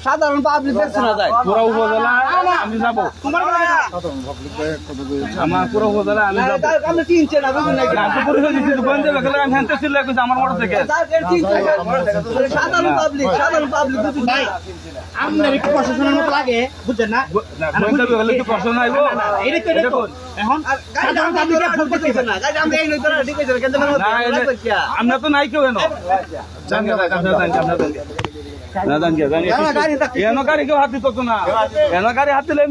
সাধারণ পাবলিক দেখছে না যায় পুরো উপজেলা আমি যাবো আমার পুরো উপজেলা আমি যাবো আপনি চিনছেন না বুঝুন নাকি আমি পরিচয় দিচ্ছি দোকান যাবে গেলে আমি হ্যান্তে ছিল আমার মোটর থেকে সাধারণ পাবলিক বুঝুন ভাই আপনার একটু প্রশাসনের মতো লাগে বুঝছেন না গেলে একটু প্রশ্ন নাই গো এটা তো দেখুন এখন সাধারণ পাবলিক ফোন করতেছে না গাড়ি আমরা এই নই তো ঠিক আছে কেন আমরা তো নাই কেউ কেন জানি গাড়ি কেউ হাত দিত না গাড়ি হাত দিলে